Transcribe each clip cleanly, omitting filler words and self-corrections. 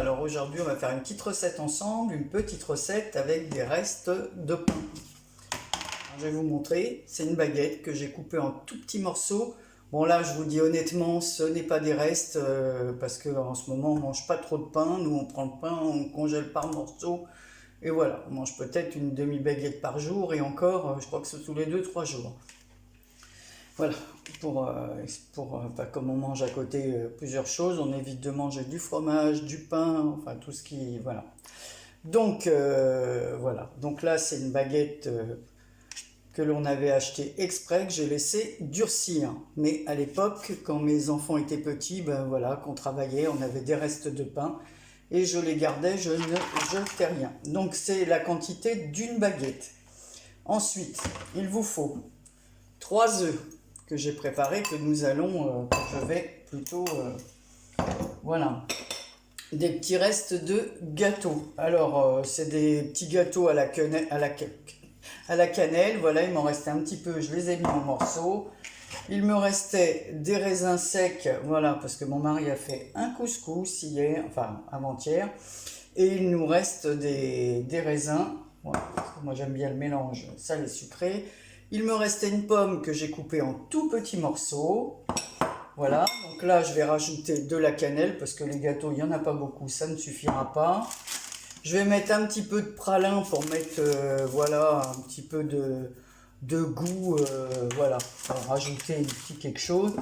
Alors aujourd'hui on va faire une petite recette ensemble, une petite recette avec des restes de pain. Alors, je vais vous montrer, c'est une baguette que j'ai coupée en tout petits morceaux. Bon là je vous dis honnêtement, ce n'est pas des restes parce qu'en ce moment on mange pas trop de pain. Nous on prend le pain, on congèle par morceaux et voilà, on mange peut-être une demi-baguette par jour et encore je crois que c'est tous les 2-3 jours. Voilà, comme on mange à côté plusieurs choses, on évite de manger du fromage, du pain, enfin tout ce qui... Voilà. Donc, voilà. Donc là, c'est une baguette que l'on avait achetée exprès, que j'ai laissé durcir. Mais à l'époque, quand mes enfants étaient petits, ben voilà, qu'on travaillait, on avait des restes de pain et je les gardais, je ne jetais rien. Donc c'est la quantité d'une baguette. Ensuite, il vous faut 3 œufs que j'ai préparé, que nous allons, que je vais plutôt, voilà, des petits restes de gâteaux. Alors, c'est des petits gâteaux à la cannelle, voilà, il m'en restait un petit peu, je les ai mis en morceaux. Il me restait des raisins secs, voilà, parce que mon mari a fait un couscous hier, enfin avant-hier, et il nous reste des raisins, voilà, parce que moi j'aime bien le mélange salé sucré. Il me restait une pomme que j'ai coupée en tout petits morceaux. Voilà, donc là je vais rajouter de la cannelle parce que les gâteaux, il n'y en a pas beaucoup, ça ne suffira pas. Je vais mettre un petit peu de pralin pour mettre, voilà, un petit peu de goût, voilà, pour rajouter un petit quelque chose.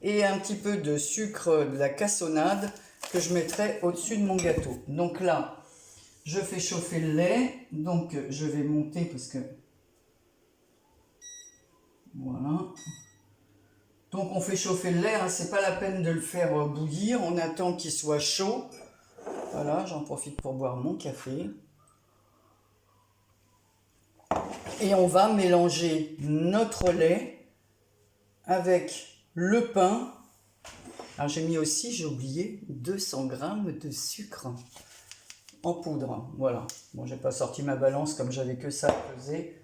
Et un petit peu de sucre, de la cassonade que je mettrai au-dessus de mon gâteau. Donc là, je fais chauffer le lait, donc je vais monter parce que... Voilà. Donc on fait chauffer le lait, hein, c'est pas la peine de le faire bouillir, on attend qu'il soit chaud. Voilà, j'en profite pour boire mon café. Et on va mélanger notre lait avec le pain. Alors j'ai mis aussi, j'ai oublié, 200 g de sucre en poudre. Voilà, bon j'ai pas sorti ma balance comme j'avais que ça à peser.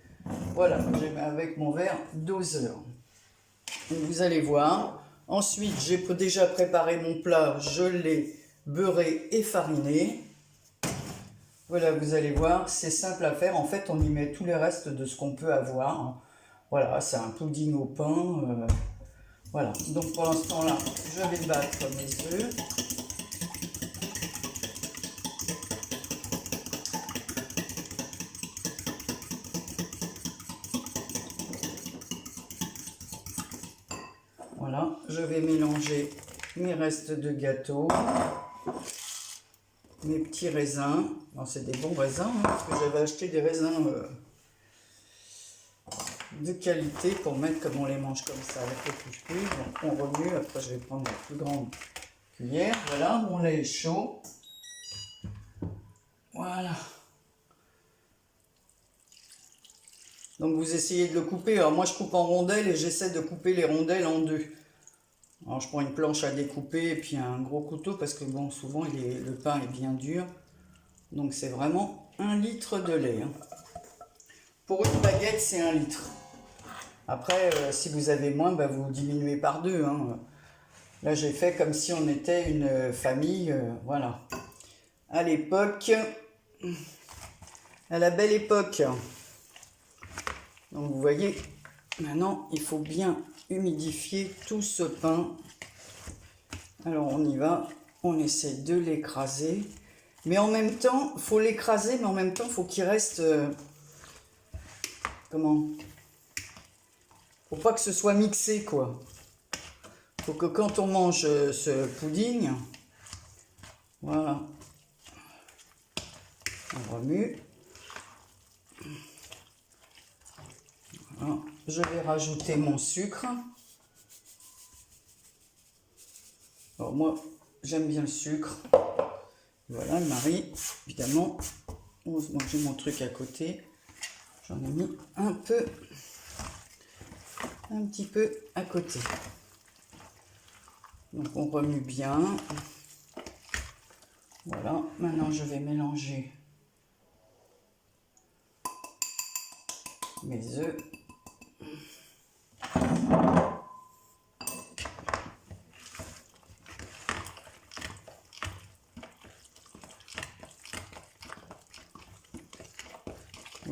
Voilà, j'ai mis avec mon verre doseur. Vous allez voir. Ensuite, j'ai déjà préparé mon plat. Je l'ai beurré et fariné. Voilà, vous allez voir, c'est simple à faire. En fait, on y met tous les restes de ce qu'on peut avoir. Voilà, c'est un pudding au pain. Voilà, donc pour l'instant là, je vais battre mes œufs. Voilà, je vais mélanger mes restes de gâteau, mes petits raisins. Bon, c'est des bons raisins, hein, parce que j'avais acheté des raisins de qualité pour mettre comme on les mange comme ça avec le couscous. Donc on remue, après je vais prendre la plus grande cuillère. Voilà, mon lait est chaud. Voilà. Donc vous essayez de le couper. Alors moi je coupe en rondelles et j'essaie de couper les rondelles en deux. Alors je prends une planche à découper et puis un gros couteau parce que bon souvent le pain est bien dur. Donc c'est vraiment 1 litre de lait. Hein. Pour une baguette c'est 1 litre. Après si vous avez moins, bah, vous diminuez par 2. Hein. Là j'ai fait comme si on était une famille. Voilà. À l'époque, à la belle époque. Donc vous voyez, maintenant il faut bien humidifier tout ce pain. Alors on y va, on essaie de l'écraser. Mais en même temps, il faut l'écraser, mais en même temps, il faut qu'il reste... comment? Faut pas que ce soit mixé, quoi. Faut que quand on mange ce pudding, voilà, on remue. Voilà. Je vais rajouter mon sucre. Alors moi, j'aime bien le sucre. Voilà, le mari, évidemment. Moi, j'ai mon truc à côté. J'en ai mis un petit peu à côté. Donc on remue bien. Voilà, maintenant je vais mélanger mes œufs.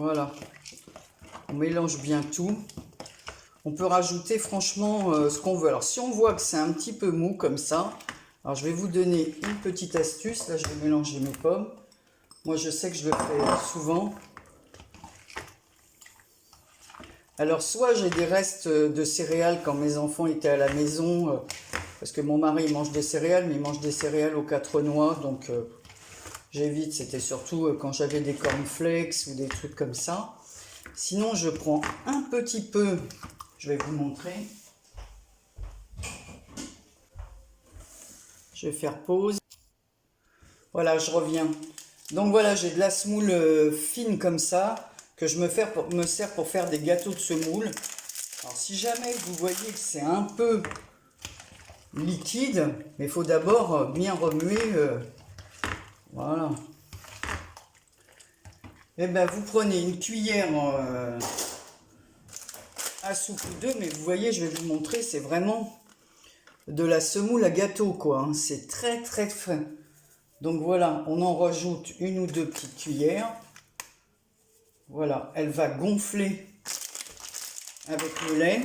Voilà. On mélange bien tout. On peut rajouter franchement ce qu'on veut. Alors si on voit que c'est un petit peu mou comme ça, alors je vais vous donner une petite astuce. Là je vais mélanger mes pommes. Moi je sais que je le fais souvent. Alors soit j'ai des restes de céréales quand mes enfants étaient à la maison, parce que mon mari mange des céréales, mais il mange des céréales aux 4 noix, donc j'évite. C'était surtout quand j'avais des cornflakes ou des trucs comme ça. Sinon je prends un petit peu, je vais vous montrer. Je vais faire pause. Voilà, je reviens. Donc voilà, j'ai de la semoule fine comme ça, que je me sers pour faire des gâteaux de semoule. Alors si jamais vous voyez que c'est un peu liquide, mais il faut d'abord bien remuer. Voilà. Et bien vous prenez une cuillère à soupe ou deux, mais vous voyez, je vais vous montrer, c'est vraiment de la semoule à gâteau, quoi. Hein. C'est très très fin. Donc voilà, on en rajoute une ou deux petites cuillères. Voilà, elle va gonfler avec le lait.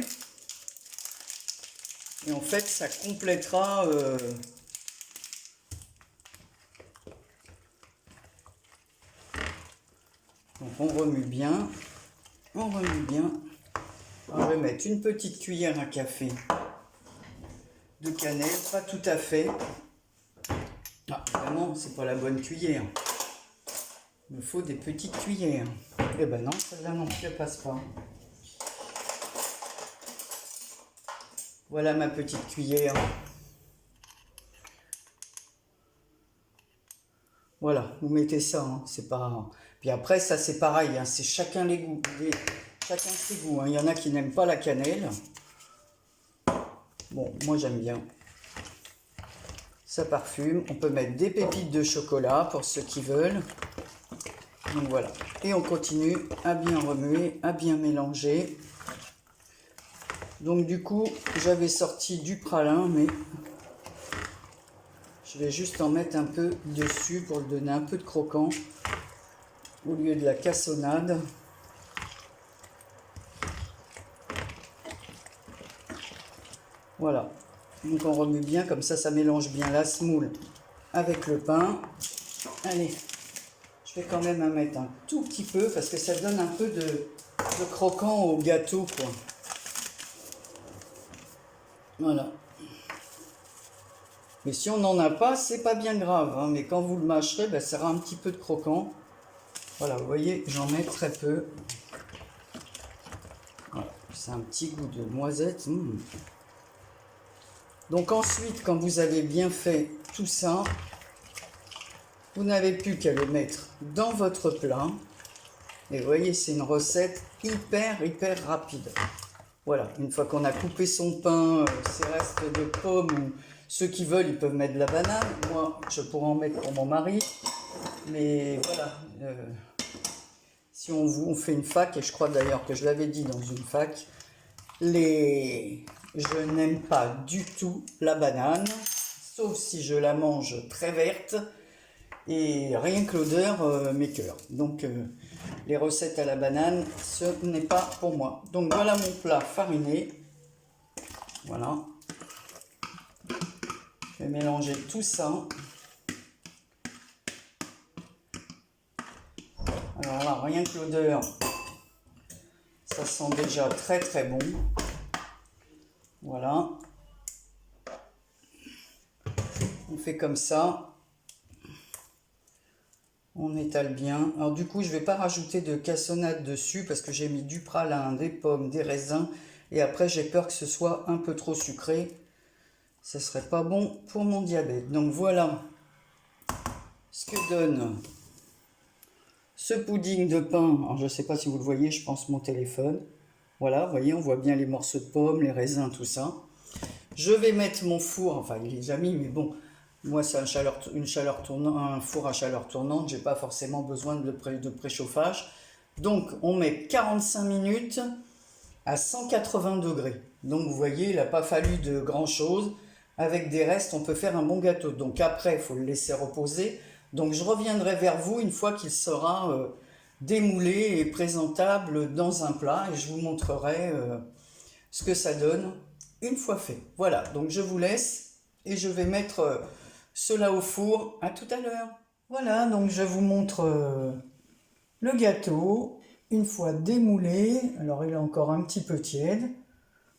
Et en fait, ça complétera... Donc on remue bien. On remue bien. Alors, je vais mettre une petite cuillère à café de cannelle, pas tout à fait. Ah, vraiment, c'est pas la bonne cuillère. Il me faut des petites cuillères. Eh ben non, celle-là non plus, elle passe pas. Voilà ma petite cuillère. Voilà, vous mettez ça, hein, c'est pas... Puis après, ça c'est pareil, hein, c'est chacun les goûts. Chacun ses goûts. Hein. Il y en a qui n'aiment pas la cannelle. Bon, moi j'aime bien. Ça parfume. On peut mettre des pépites de chocolat pour ceux qui veulent. Donc voilà. Et on continue à bien remuer, à bien mélanger. Donc du coup, j'avais sorti du pralin, mais je vais juste en mettre un peu dessus pour lui donner un peu de croquant au lieu de la cassonade. Voilà. Donc on remue bien, comme ça mélange bien la semoule avec le pain. Allez, je vais quand même en mettre un tout petit peu parce que ça donne un peu de croquant au gâteau, quoi. Voilà. Mais si on n'en a pas, c'est pas bien grave, hein, mais quand vous le mâcherez, ben, ça aura un petit peu de croquant. Voilà, vous voyez, j'en mets très peu. Voilà, c'est un petit goût de noisette. Donc ensuite, quand vous avez bien fait tout ça, vous n'avez plus qu'à le mettre dans votre plat. Et vous voyez, c'est une recette hyper rapide. Voilà, une fois qu'on a coupé son pain, ses restes de pommes, ou ceux qui veulent, ils peuvent mettre de la banane. Moi, je pourrais en mettre pour mon mari. Mais voilà, si on fait une fac, et je crois d'ailleurs que je l'avais dit dans une fac, je n'aime pas du tout la banane, sauf si je la mange très verte, et rien que l'odeur m'écoeure. Donc les recettes à la banane, ce n'est pas pour moi. Donc voilà mon plat fariné. Voilà. Je vais mélanger tout ça. Alors là, rien que l'odeur, ça sent déjà très bon. Voilà. On fait comme ça. On étale bien. Alors du coup, je ne vais pas rajouter de cassonade dessus parce que j'ai mis du pralin, des pommes, des raisins. Et après, j'ai peur que ce soit un peu trop sucré. Ce ne serait pas bon pour mon diabète. Donc voilà ce que donne ce pudding de pain. Alors je ne sais pas si vous le voyez, je pense mon téléphone. Voilà, vous voyez, on voit bien les morceaux de pommes, les raisins, tout ça. Je vais mettre mon four, enfin il est déjà mis, mais bon, moi c'est un four à chaleur tournante, j'ai pas forcément besoin de préchauffage. Donc on met 45 minutes à 180 degrés. Donc vous voyez, il n'a pas fallu de grand chose. Avec des restes, on peut faire un bon gâteau. Donc après, il faut le laisser reposer. Donc je reviendrai vers vous une fois qu'il sera démoulé et présentable dans un plat et je vous montrerai ce que ça donne une fois fait. Voilà, donc je vous laisse et je vais mettre cela au four. À tout à l'heure. Voilà, donc je vous montre le gâteau une fois démoulé. Alors il est encore un petit peu tiède.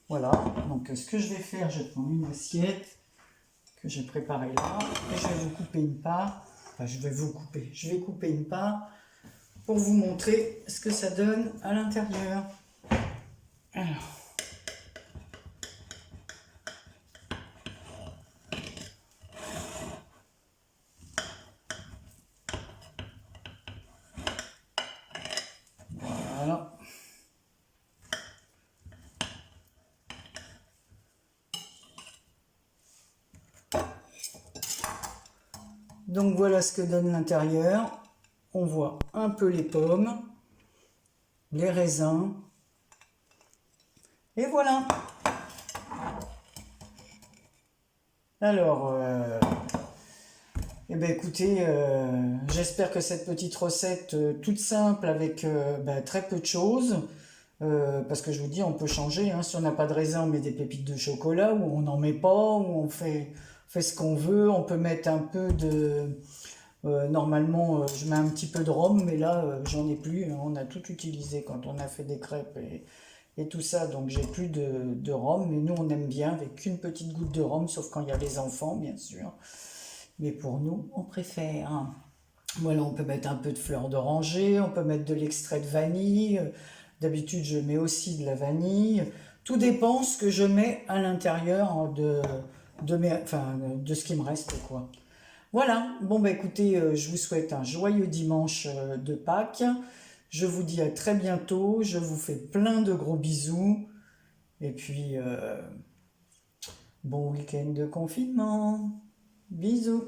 Voilà, donc ce que je vais faire, je vais prendre une assiette que j'ai préparée là et je vais vous couper une part. Enfin, je vais couper une part pour vous montrer ce que ça donne à l'intérieur. Alors, voilà. Donc voilà ce que donne l'intérieur. On voit un peu les pommes, les raisins. Et voilà. Alors, eh ben écoutez, j'espère que cette petite recette toute simple avec très peu de choses, parce que je vous dis, on peut changer, hein. Si on n'a pas de raisin, on met des pépites de chocolat, ou on n'en met pas, ou fait ce qu'on veut. On peut mettre un peu de... normalement, je mets un petit peu de rhum, mais là, j'en ai plus, hein. On a tout utilisé quand on a fait des crêpes et tout ça, donc j'ai plus de rhum. Mais nous, on aime bien avec une petite goutte de rhum, sauf quand il y a les enfants, bien sûr. Mais pour nous, on préfère, hein. Voilà, on peut mettre un peu de fleur d'oranger, on peut mettre de l'extrait de vanille. D'habitude, je mets aussi de la vanille. Tout dépend ce que je mets à l'intérieur de ce qui me reste, quoi. Voilà, bon bah écoutez, je vous souhaite un joyeux dimanche de Pâques. Je vous dis à très bientôt, je vous fais plein de gros bisous. Et puis, bon week-end de confinement. Bisous.